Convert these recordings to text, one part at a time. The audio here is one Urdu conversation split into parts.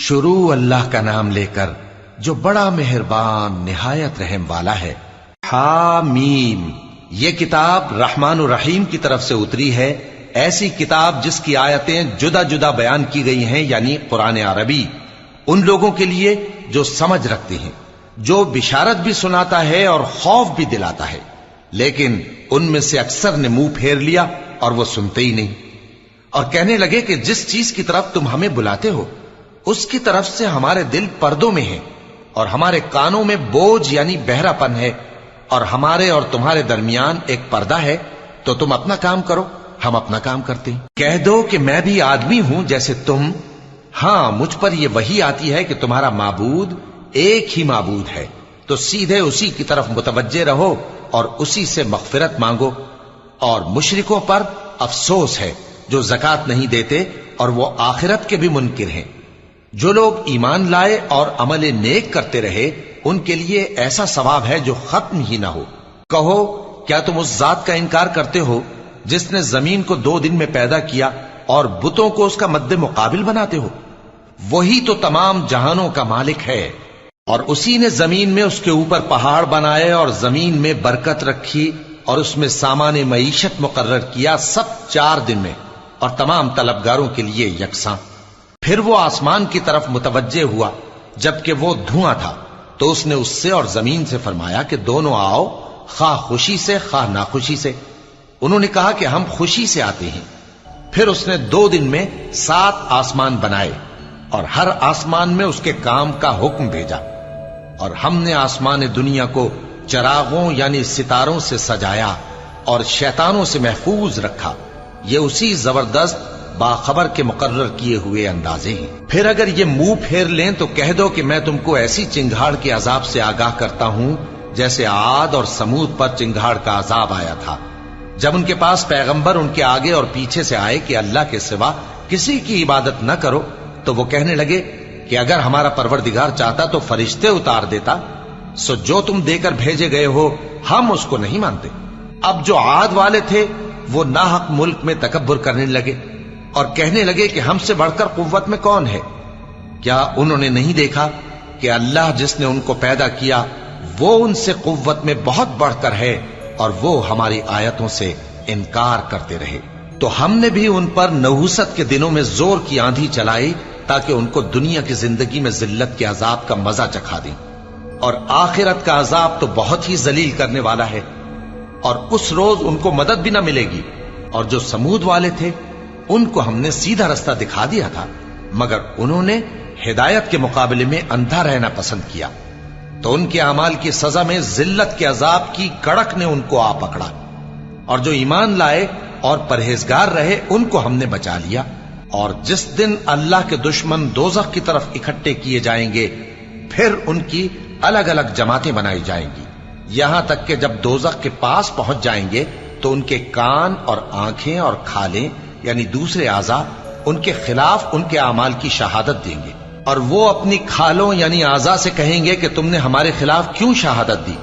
شروع اللہ کا نام لے کر جو بڑا مہربان نہایت رحم والا ہے۔ حامیم، یہ کتاب رحمان الرحیم کی طرف سے اتری ہے، ایسی کتاب جس کی آیتیں جدا جدا بیان کی گئی ہیں، یعنی قرآن عربی، ان لوگوں کے لیے جو سمجھ رکھتے ہیں، جو بشارت بھی سناتا ہے اور خوف بھی دلاتا ہے۔ لیکن ان میں سے اکثر نے منہ پھیر لیا اور وہ سنتے ہی نہیں، اور کہنے لگے کہ جس چیز کی طرف تم ہمیں بلاتے ہو اس کی طرف سے ہمارے دل پردوں میں ہیں، اور ہمارے کانوں میں بوجھ یعنی بہرا پن ہے، اور ہمارے اور تمہارے درمیان ایک پردہ ہے، تو تم اپنا کام کرو، ہم اپنا کام کرتے ہیں۔ کہہ دو کہ میں بھی آدمی ہوں جیسے تم، ہاں مجھ پر یہ وحی آتی ہے کہ تمہارا معبود ایک ہی معبود ہے، تو سیدھے اسی کی طرف متوجہ رہو اور اسی سے مغفرت مانگو۔ اور مشرکوں پر افسوس ہے جو زکوٰۃ نہیں دیتے اور وہ آخرت کے بھی منکر ہیں۔ جو لوگ ایمان لائے اور عمل نیک کرتے رہے ان کے لیے ایسا ثواب ہے جو ختم ہی نہ ہو۔ کہو کیا تم اس ذات کا انکار کرتے ہو جس نے زمین کو 2 دن میں پیدا کیا اور بتوں کو اس کا مد مقابل بناتے ہو؟ وہی تو تمام جہانوں کا مالک ہے، اور اسی نے زمین میں اس کے اوپر پہاڑ بنائے اور زمین میں برکت رکھی اور اس میں سامان معیشت مقرر کیا، سب 4 دن میں، اور تمام طلبگاروں کے لیے یکساں۔ پھر وہ آسمان کی طرف متوجہ ہوا جبکہ وہ دھواں تھا، تو اس نے اس سے اور زمین سے فرمایا کہ دونوں آؤ، خواہ خوشی سے خواہ ناخوشی سے۔ انہوں نے کہا کہ ہم خوشی سے آتے ہیں۔ پھر اس نے 2 دن میں 7 آسمان بنائے اور ہر آسمان میں اس کے کام کا حکم بھیجا، اور ہم نے آسمان دنیا کو چراغوں یعنی ستاروں سے سجایا اور شیطانوں سے محفوظ رکھا۔ یہ اسی زبردست باخبر کے مقرر کیے ہوئے اندازے ہیں۔ پھر اگر یہ منہ پھیر لیں تو کہہ دو کہ میں تم کو ایسی چنگھاڑ کے عذاب سے آگاہ کرتا ہوں جیسے عاد اور سمود پر چنگھاڑ کا عذاب آیا تھا، جب ان کے پاس پیغمبر ان کے آگے اور پیچھے سے آئے کہ اللہ کے سوا کسی کی عبادت نہ کرو، تو وہ کہنے لگے کہ اگر ہمارا پروردگار چاہتا تو فرشتے اتار دیتا، سو جو تم دے کر بھیجے گئے ہو ہم اس کو نہیں مانتے۔ اب جو عاد والے تھے وہ ناحق ملک میں تکبر کرنے لگے اور کہنے لگے کہ ہم سے بڑھ کر قوت میں کون ہے؟ کیا انہوں نے نہیں دیکھا کہ اللہ جس نے ان کو پیدا کیا وہ ان سے قوت میں بہت بڑھ کر ہے، اور وہ ہماری آیتوں سے انکار کرتے رہے۔ تو ہم نے بھی ان پر نحوست کے دنوں میں زور کی آندھی چلائی تاکہ ان کو دنیا کی زندگی میں ذلت کے عذاب کا مزہ چکھا دیں، اور آخرت کا عذاب تو بہت ہی ذلیل کرنے والا ہے، اور اس روز ان کو مدد بھی نہ ملے گی۔ اور جو سمود والے تھے ان کو ہم نے سیدھا رستہ دکھا دیا تھا، مگر انہوں نے ہدایت کے مقابلے میں اندھا رہنا پسند کیا، تو ان کے اعمال کی سزا میں ذلت کے عذاب کی کڑک نے ان کو آ پکڑا۔ اور جو ایمان لائے اور پرہیزگار رہے ان کو ہم نے بچا لیا۔ اور جس دن اللہ کے دشمن دوزخ کی طرف اکٹھے کیے جائیں گے پھر ان کی الگ الگ جماعتیں بنائی جائیں گی، یہاں تک کہ جب دوزخ کے پاس پہنچ جائیں گے تو ان کے کان اور آنکھیں اور کھالیں یعنی دوسرے اعضاء ان کے خلاف ان کے اعمال کی شہادت دیں گے، اور وہ اپنی کھالوں یعنی اعضاء سے کہیں گے کہ تم نے ہمارے خلاف کیوں شہادت دی؟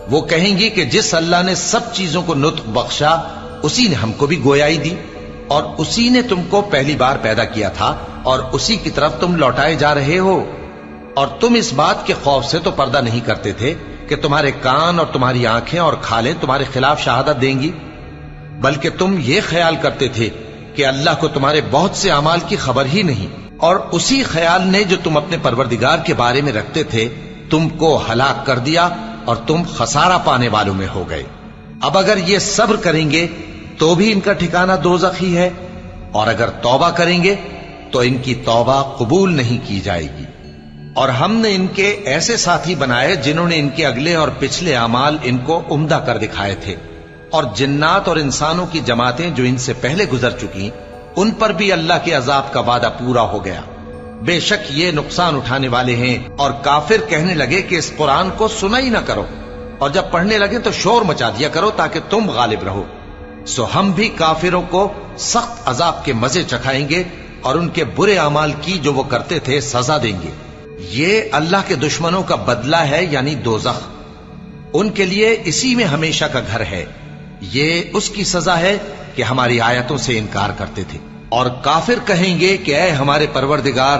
وہ کہیں گی کہ جس اللہ نے سب چیزوں کو نطق بخشا اسی نے ہم کو بھی گویائی دی، اور اسی نے تم کو پہلی بار پیدا کیا تھا اور اسی کی طرف تم لوٹائے جا رہے ہو۔ اور تم اس بات کے خوف سے تو پردہ نہیں کرتے تھے کہ تمہارے کان اور تمہاری آنکھیں اور کھالیں تمہارے خلاف شہادت دیں گی، بلکہ تم یہ خیال کرتے تھے کہ اللہ کو تمہارے بہت سے اعمال کی خبر ہی نہیں، اور اسی خیال نے جو تم اپنے پروردگار کے بارے میں رکھتے تھے تم کو ہلاک کر دیا اور تم خسارہ پانے والوں میں ہو گئے۔ اب اگر یہ صبر کریں گے تو بھی ان کا ٹھکانہ دوزخ ہی ہے، اور اگر توبہ کریں گے تو ان کی توبہ قبول نہیں کی جائے گی۔ اور ہم نے ان کے ایسے ساتھی بنائے جنہوں نے ان کے اگلے اور پچھلے اعمال ان کو عمدہ کر دکھائے تھے، اور جنات اور انسانوں کی جماعتیں جو ان سے پہلے گزر چکی ان پر بھی اللہ کے عذاب کا وعدہ پورا ہو گیا۔ بے شک یہ نقصان اٹھانے والے ہیں۔ اور کافر کہنے لگے کہ اس قرآن کو سنا ہی نہ کرو، اور جب پڑھنے لگے تو شور مچا دیا کرو تاکہ تم غالب رہو۔ سو ہم بھی کافروں کو سخت عذاب کے مزے چکھائیں گے اور ان کے برے اعمال کی جو وہ کرتے تھے سزا دیں گے۔ یہ اللہ کے دشمنوں کا بدلہ ہے یعنی دوزخ، ان کے لیے اسی میں ہمیشہ کا گھر ہے۔ یہ اس کی سزا ہے کہ ہماری آیتوں سے انکار کرتے تھے۔ اور کافر کہیں گے کہ اے ہمارے پروردگار،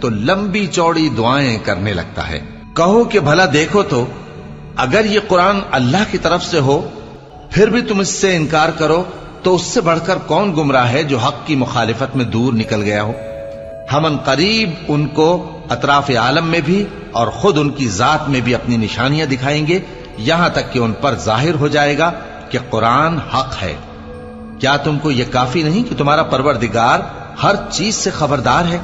تو لمبی چوڑی دعائیں کرنے لگتا ہے۔ کہو کہ بھلا دیکھو تو اگر یہ قرآن اللہ کی طرف سے ہو پھر بھی تم اس سے انکار کرو تو اس سے بڑھ کر کون گمراہ ہے جو حق کی مخالفت میں دور نکل گیا ہو۔ ہم ان قریب ان کو اطراف عالم میں بھی اور خود ان کی ذات میں بھی اپنی نشانیاں دکھائیں گے، یہاں تک کہ ان پر ظاہر ہو جائے گا کہ قرآن حق ہے۔ کیا تم کو یہ کافی نہیں کہ تمہارا پروردگار ہر چیز سے خبردار ہے؟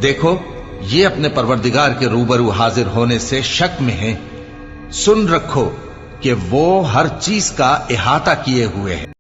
دیکھو یہ اپنے پروردگار کے روبرو حاضر ہونے سے شک میں ہیں۔ سن رکھو کہ وہ ہر چیز کا احاطہ کیے ہوئے ہے۔